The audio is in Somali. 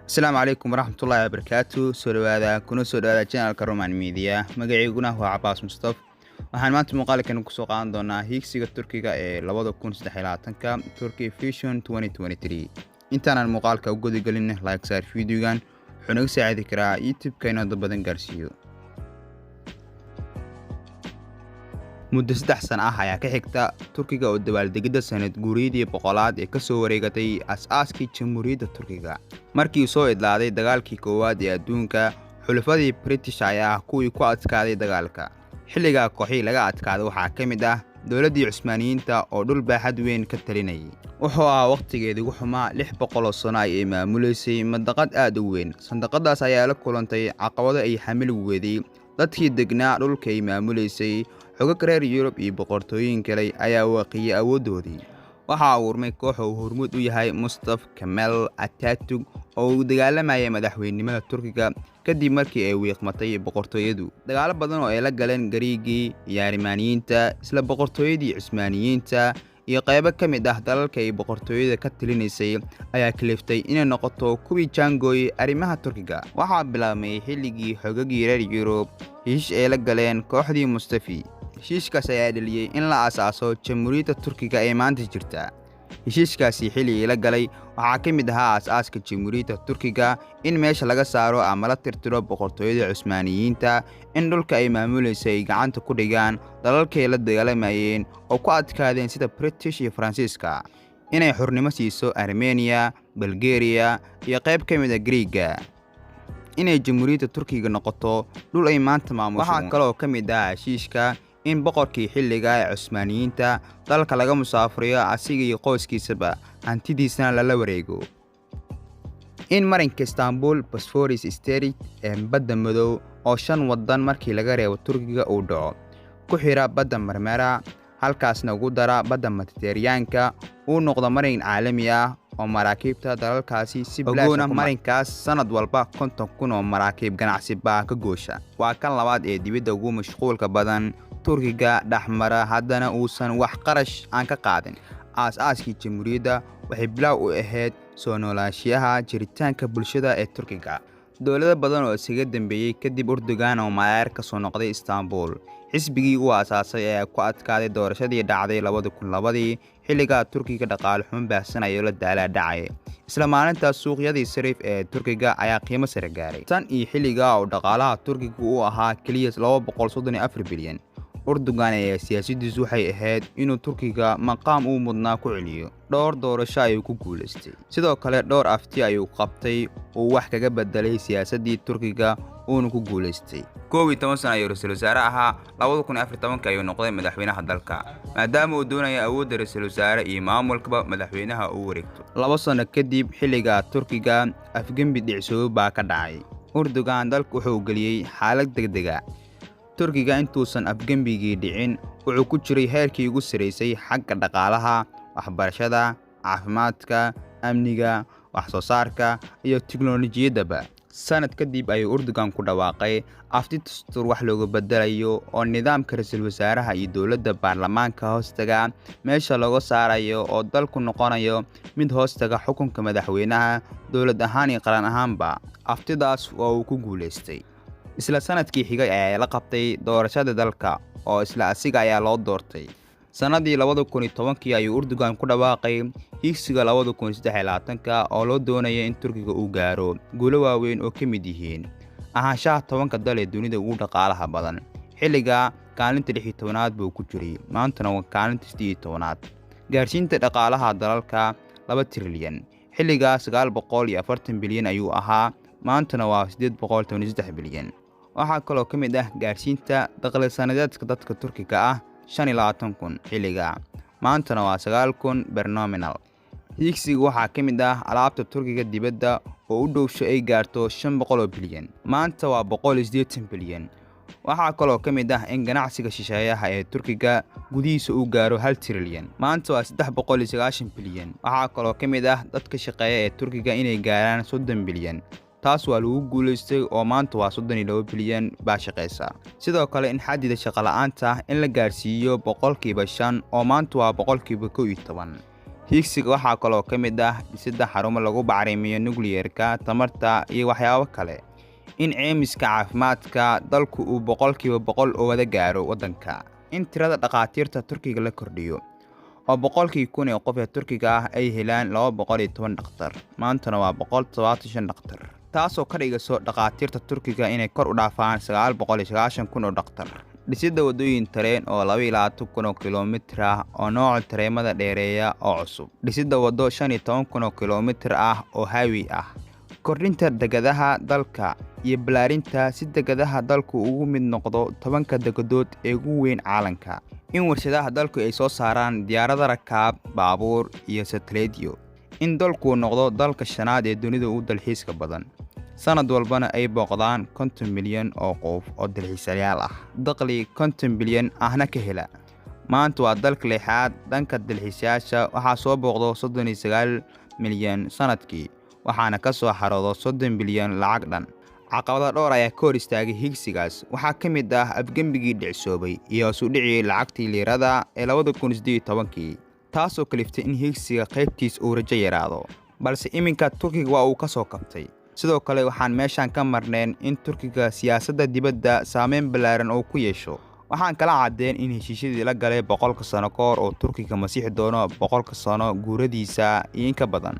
السلام عليكم ورحمة الله وبركاته سوداواada kuna soo dhawaada channelka RUMAANI Media magaceyguna waa Abbas Mustafa waxaan maanta muqalkena ku soo qaadan doonaa hiigsiga Turkiga ee 2023 Turkey Vision 2023 intaan muqalka u gudi galin like saar videogan wuxuu naga saacidi karaa YouTube-keena dad badan gaarsiiyo muddo 3 sano ah ayaa ka xigta Turkiga oo dabaaldegida sanad guuridii boqolaad ee ka soo wareegatay aasaaskii Jamhuuriyadda Turkiga markii uu soo idlaaday dagaalkii koowaad ee adduunka xulafadii British ayaa kuwii ku adkaaday dagaalka xilliga kooxii laga adkaaday waxaa ka mid ah dawladdii Cusmaaniyiinta oo dhul baaxad weyn ka talinayay wuxuu ahaa waqtigeedii ugu xumaa 600 sano ay maamuleysay madaqad aad u weyn sandaqadaas ayaa la kulantay caqabado ay xamil weeday dadkii degnaa dhulka ay maamuleysay xogag reer Yurub iyo boqortooyin kale ayaa waaqiyay awoodoodii waxa uu urmay koox uu hormuud u yahay Mustafa Kemal Atatürk oo u dagaalamayay madaxweynimada Turkiga kadib markii ay wiiqmatay boqortooyadu dagaal badan oo ay la galeen Gariigii iyo Armaaniyiinta isla boqortooyadii Cusmaaniyiinta iyo qaybo ka mid ah dalalka ay boqortooyada ka talineysay ayaa kaliftay inay noqoto kuwii jaangooy arrimaha Turkiga waxa bilaabmay xilligii xogagii reer Yurub heshiis ay la galeen kooxdii Mustafa heshiiskaas ayaa dhaliyay in la asaaso Jamhuuriyadda Turkiga ee maanta jirta heshiiskaasi xilligii la galay waxaa ka mid ahaa aasaaska Jamhuuriyadda Turkiga in meesha laga saaro ama la tirtiro boqortooyada Cusmaaniyiinta in dhulka ay maamuleysay gacanta ku dhigaan dalalkay la dagaalamayeen oo ku adkaadeen sida British iyo Faransiiska inay xornimo siiso Armenia, Bulgaria iyo qayb ka mid ah Greega inay Jamhuuriyadda Turkiga noqoto dhul ay maanta maamusho waxa kale oo ka mid ah heshiiska in boqorkii xilliga ee Cusmaaniyiinta dalka laga musaafuriyo asiga iyo qoyskiisaba hantidiisana lala wareego in marinka Istanbul Bosphorus Strait ee badda madow oo 5 wadan markii laga reebo Turkiga uu dhaco ku xira badda Marmara halkaasna ugu dara badda Mediterranean-ka uu noqdo marin caalami ah oo maraakiibta dalalkaasi si bilaash ah marinkaas sanad walba 50,000 oo maraakiib ganacsi baa ka goosha waa kan labaad ee dibadda ugu mashquulka badan Turkiga dhaxmara haddana uusan wax qarash aan ka qaadin aasaaskii jamhuuriyadda waxay bilaaw u ahayd soo noolaanshiyaha jiritaanka bulshada ee Turkiga dawlado badan oo isaga dambeeyay kadib Erdogan oo maareer ka soo noqday Istanbul xisbigii uu aasaasay ayaa ku adkaaday doorashadii dhacday 2002 xilliga Turkiga dhaqaale xun baahsanayo la dhacay isla maalintaas suuqyadii sarif ee Turkiga ayaa qiimo sare gaaray tan iyo xilliga oo dhaqaalaha Turkiga uu ahaa kaliya 234 bilyan Erdogan ayaa siyaasadiisu waxay ahayd inuu Turkiga maqaam uu mudnaa ku celiyo dhowr doorasho ayuu ku guuleystay sidoo kale dhowr afti ayuu qabtay oo wax kaga bedelay siyaasadii Turkiga uu ku guuleystay 12 sano ayuu ra'iisul wasaare ahaa 2014 ayuu noqday madaxweynaha dalka maadaama uu doonayay awoodda ra'iisul wasaare iyo maamulka madaxweynaha uu wareegto 2 sano kadib xilliga Turkiga afgembi dhicso baa ka dhacay Erdogan dalku wuxuu galiyay xaalad degdeg ah Turkiga intuusan afgembigii dhicin wuxuu ku jiray heerkii ugu sareysay xagga dhaqaalaha waxbarashada caafimaadka amniga wax soo saarka iyo tiknoolajiyadaba sanad kadib ayuu Erdogan ku dhawaaqay afti dastuur wax looga bedelayo oo nidaamka ra'iisul wasaaraha iyo dawladda baarlamaanka hoostaga meesha laga saarayo oo dalku noqonayo mid hoostaga xukunka madaxweynaha dawlad ahaan iyo qaran ahaanba aftidaas oo uu ku guuleystay isla sanadkii xigay ayaa la qabtay doorashada dalka oo isla asiga ayaa loo doortay sanadii 2010 ayuu Erdogan ku dhawaaqay hiigsiga 2023 oo loo doonayay in Turkiga uu gaaro guulo waaweyn oo ka mid yihiin ahaanshaha 10 dal ee dunida ugu dhaqaalaha badan xilliga kaalinta 16aad buu ku jiray maantana waa kaalinta 18aad gaarsiinta dhaqaalaha dalalka 2 trilyan xilliga 940 bilyan ayuu ahaa maantana waa 813 bilyan waxa kale oo ka mid ah gaarsiinta dakhli sanadeedka dadka Turkiga ah 25,000 xilliga maantana waa 9,000 bernominal hiigsiga waxaa ka mid ah alaabta Turkiga dibadda oo u dhowsho ay gaarto 500 bilyan maanta waa 180 bilyan waxa kale oo ka mid ah in ganacsiga shisheeyaha ee Turkiga gudihiisa uu gaaro 1 trilyan maanta waa 390 bilyan waxa kale oo ka mid ah dadka shaqeeya ee Turkiga inay gaaraan 30 bilyan taas waa lagu guuleystay oo maanta waa 32 bilyan baa shaqeysa sidoo kale in xadida shaqo la'aanta in la gaarsiiyo 5% oo maanta waa 11% hiigsiga waxaa kaloo ka mid ah dhisidda xarumo lagu bacrimiyo nukliyeerka, tamarta iyo waxyaabo kale. In caymiska caafimaadka dalku uu 100% oo wada gaaro waddanka. In tirada dhaqaatiirta Turkiga la kordhiyo oo 100,000 oo qof ee Turkiga ah ay helaan 210 dhakhtar. Maantana waa 175 dhakhtar. taasoo ka dhigayso dhaqaatiirta Turkiga inay kor u dhaafaan 990,000 oo dhakhtar. Dhisidda wadooyin tareen oo 22,000 kiiloomitir ah oo nooca tareemada dheereeya oo cusub. Dhisidda wado 15,000 kiiloomitir ah oo highway ah. Kordhinta degadaha dalka iyo balaarinta si degadaha dalku ugu mid noqdo 10 degadood ee ugu weyn caalamka. In warshadaha dalku ay soo saaraan diyaarado rakaab, baabuur iyo satelliityo. In dalku noqdo dalka shanaad ee dunida ugu dalxiiska badan. sanad walbana ay booqdaan 50 milyan oo qof oo dalxiisayaal ah. Dakhli 50 bilyan ahna ka hela. Maanta waa dalka lixaad dhanka dalxiisayaasha waxaa soo booqdo 39 milyan sanadkii. waxaana ka soo xaroodo 30 bilyan lacag dhan. Caqabado dhowr ayaa ka hor istaagay hiigsigaas. Waxaa ka mid ah afgembigii dhicsoobay iyo soo dhicii lacagtii liirada ee 2018 taasoo kaliftay in hiigsiga qaybtiis uu rajo yaraado. Balse iminka Turkiga waa uu ka soo kabtay. Sidoo kale waxaan meeshan ka marneen in Turkiga siyaasadda dibadda saameyn ballaaran oo ku yeesho. Waxaan kala cadeen in heshiisyadii la galay 100 sano ka hor oo Turkiga masiixi doono 100 sano guuradiisa iyo in ka badan.